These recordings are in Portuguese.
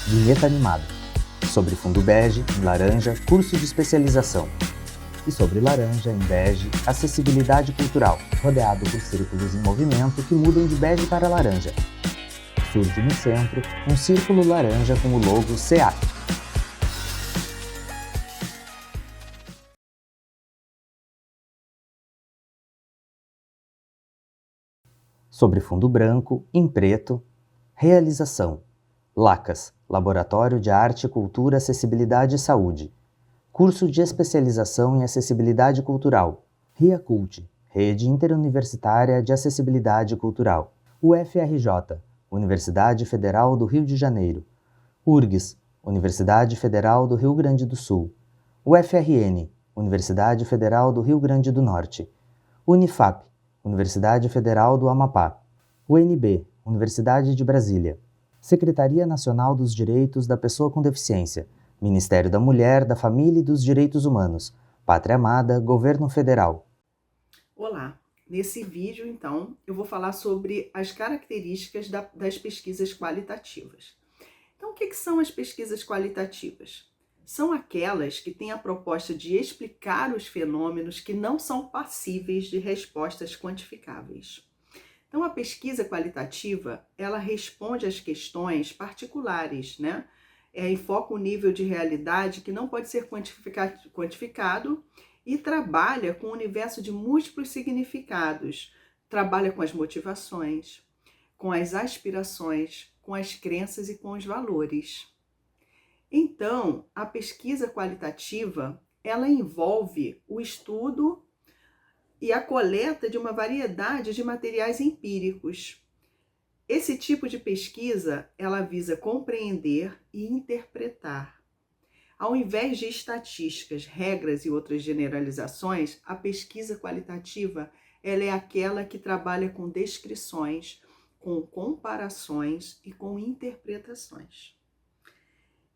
Vinheta animada. Sobre fundo bege, em laranja, curso de especialização. E sobre laranja, em bege, acessibilidade cultural, rodeado por círculos em movimento que mudam de bege para laranja. Surge no centro um círculo laranja com o logo SEAC. Sobre fundo branco, em preto, realização. LACAS, Laboratório de Arte, Cultura, Acessibilidade e Saúde. Curso de especialização em acessibilidade cultural. RIACULT, Rede Interuniversitária de Acessibilidade Cultural. UFRJ, Universidade Federal do Rio de Janeiro. URGS, Universidade Federal do Rio Grande do Sul. UFRN, Universidade Federal do Rio Grande do Norte. Unifap, Universidade Federal do Amapá. UNB, Universidade de Brasília. Secretaria Nacional dos Direitos da Pessoa com Deficiência. Ministério da Mulher, da Família e dos Direitos Humanos. Pátria Amada, Governo Federal. Olá! Nesse vídeo, então, eu vou falar sobre as características das pesquisas qualitativas. Então, o que são as pesquisas qualitativas? São aquelas que têm a proposta de explicar os fenômenos que não são passíveis de respostas quantificáveis. Então, a pesquisa qualitativa, ela responde às questões particulares, né? Enfoca o nível de realidade que não pode ser quantificado e trabalha com um universo de múltiplos significados. Trabalha com as motivações, com as aspirações, com as crenças e com os valores. Então, a pesquisa qualitativa, ela envolve o estudo e a coleta de uma variedade de materiais empíricos. Esse tipo de pesquisa, ela visa compreender e interpretar. Ao invés de estatísticas, regras e outras generalizações, a pesquisa qualitativa, ela é aquela que trabalha com descrições, com comparações e com interpretações.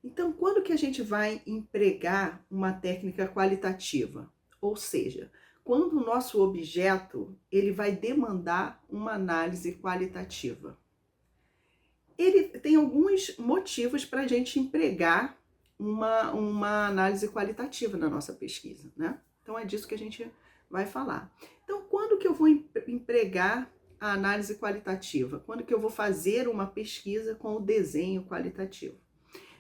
Então, quando que a gente vai empregar uma técnica qualitativa? Ou seja, quando o nosso objeto ele vai demandar uma análise qualitativa. Ele tem alguns motivos para a gente empregar uma análise qualitativa na nossa pesquisa, né? Então é disso que a gente vai falar. Então, quando que eu vou empregar a análise qualitativa? Quando que eu vou fazer uma pesquisa com o desenho qualitativo?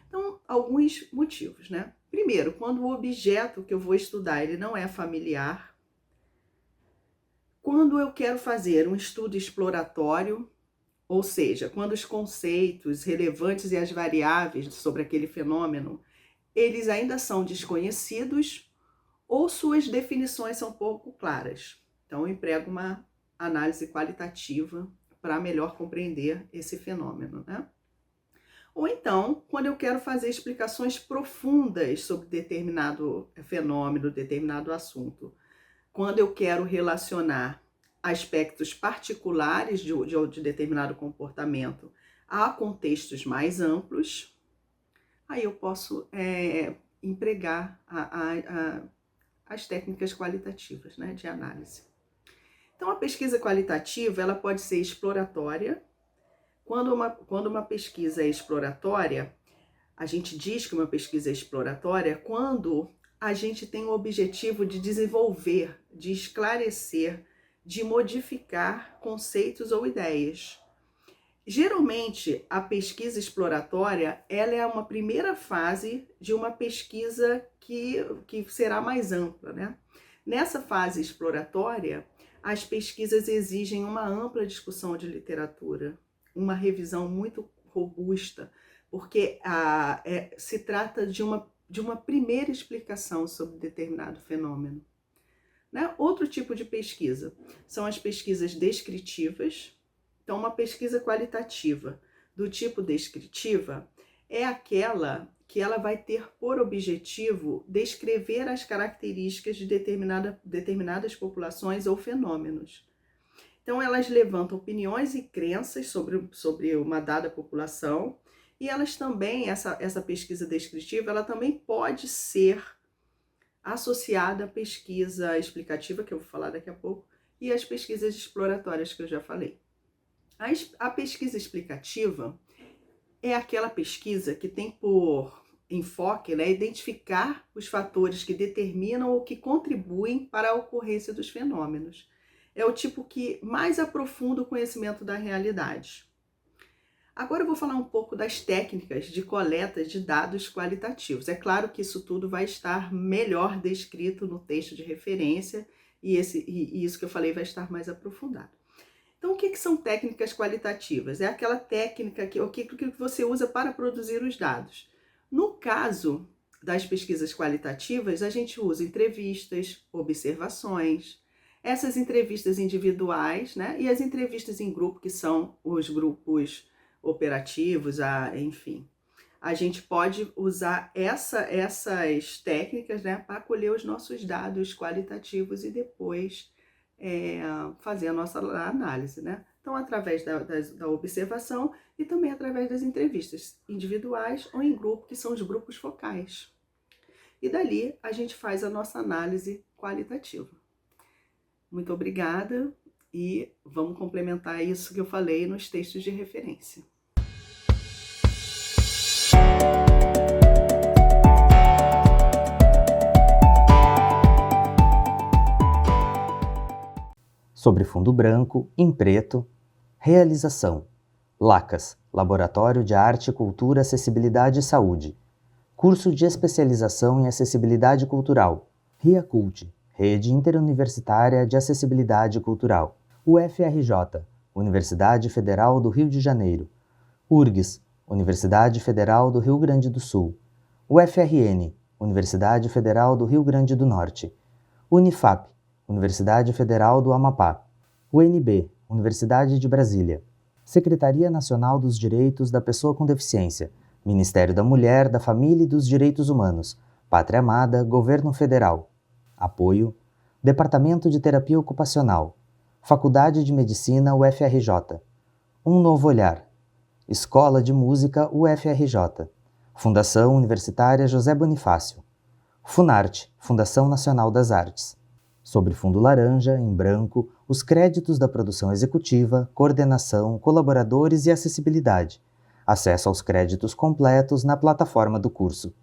Então, alguns motivos, né? Primeiro, quando o objeto que eu vou estudar, ele não é familiar. Quando eu quero fazer um estudo exploratório, ou seja, quando os conceitos relevantes e as variáveis sobre aquele fenômeno, eles ainda são desconhecidos ou suas definições são pouco claras. Então, eu emprego uma análise qualitativa para melhor compreender esse fenômeno, né? Ou então, quando eu quero fazer explicações profundas sobre determinado fenômeno, determinado assunto. Quando eu quero relacionar aspectos particulares de determinado comportamento a contextos mais amplos, aí eu posso empregar as técnicas qualitativas, né, de análise. Então, a pesquisa qualitativa, ela pode ser exploratória. Quando uma pesquisa é exploratória, a gente diz que uma pesquisa é exploratória quando a gente tem o objetivo de desenvolver, de esclarecer, de modificar conceitos ou ideias. Geralmente, a pesquisa exploratória, ela é uma primeira fase de uma pesquisa que será mais ampla, né? Nessa fase exploratória, as pesquisas exigem uma ampla discussão de literatura, uma revisão muito robusta, porque se trata de uma primeira explicação sobre determinado fenômeno. Né? Outro tipo de pesquisa são as pesquisas descritivas. Então, uma pesquisa qualitativa do tipo descritiva é aquela que ela vai ter por objetivo descrever as características de determinadas populações ou fenômenos. Então, elas levantam opiniões e crenças sobre uma dada população, e elas também, essa pesquisa descritiva, ela também pode ser associada à pesquisa explicativa, que eu vou falar daqui a pouco, e às pesquisas exploratórias que eu já falei. A pesquisa explicativa, é aquela pesquisa que tem por enfoque, né, identificar os fatores que determinam ou que contribuem para a ocorrência dos fenômenos. É o tipo que mais aprofunda o conhecimento da realidade. Agora eu vou falar um pouco das técnicas de coleta de dados qualitativos. É claro que isso tudo vai estar melhor descrito no texto de referência e isso que eu falei vai estar mais aprofundado. Então, o que são técnicas qualitativas? É aquela técnica que você usa para produzir os dados. No caso das pesquisas qualitativas, a gente usa entrevistas, observações, essas entrevistas individuais, né? E as entrevistas em grupo, que são os grupos operativos, enfim. A gente pode usar essas técnicas, né, para colher os nossos dados qualitativos e depois fazer a nossa análise, né? Então, através da observação e também através das entrevistas individuais ou em grupo, que são os grupos focais. E dali a gente faz a nossa análise qualitativa. Muito obrigada e vamos complementar isso que eu falei nos textos de referência. Sobre fundo branco, em preto. Realização: LACAS, Laboratório de Arte, Cultura, Acessibilidade e Saúde. Curso de Especialização em Acessibilidade Cultural. RIACULT, Rede Interuniversitária de Acessibilidade Cultural. UFRJ, Universidade Federal do Rio de Janeiro. URGS, Universidade Federal do Rio Grande do Sul. UFRN, Universidade Federal do Rio Grande do Norte. Unifap, Universidade Federal do Amapá. UNB, Universidade de Brasília. Secretaria Nacional dos Direitos da Pessoa com Deficiência. Ministério da Mulher, da Família e dos Direitos Humanos. Pátria Amada, Governo Federal. Apoio: Departamento de Terapia Ocupacional. Faculdade de Medicina UFRJ. Um Novo Olhar. Escola de Música UFRJ. Fundação Universitária José Bonifácio. Funarte, Fundação Nacional das Artes. Sobre fundo laranja, em branco, os créditos da produção executiva, coordenação, colaboradores e acessibilidade. Acesso aos créditos completos na plataforma do curso.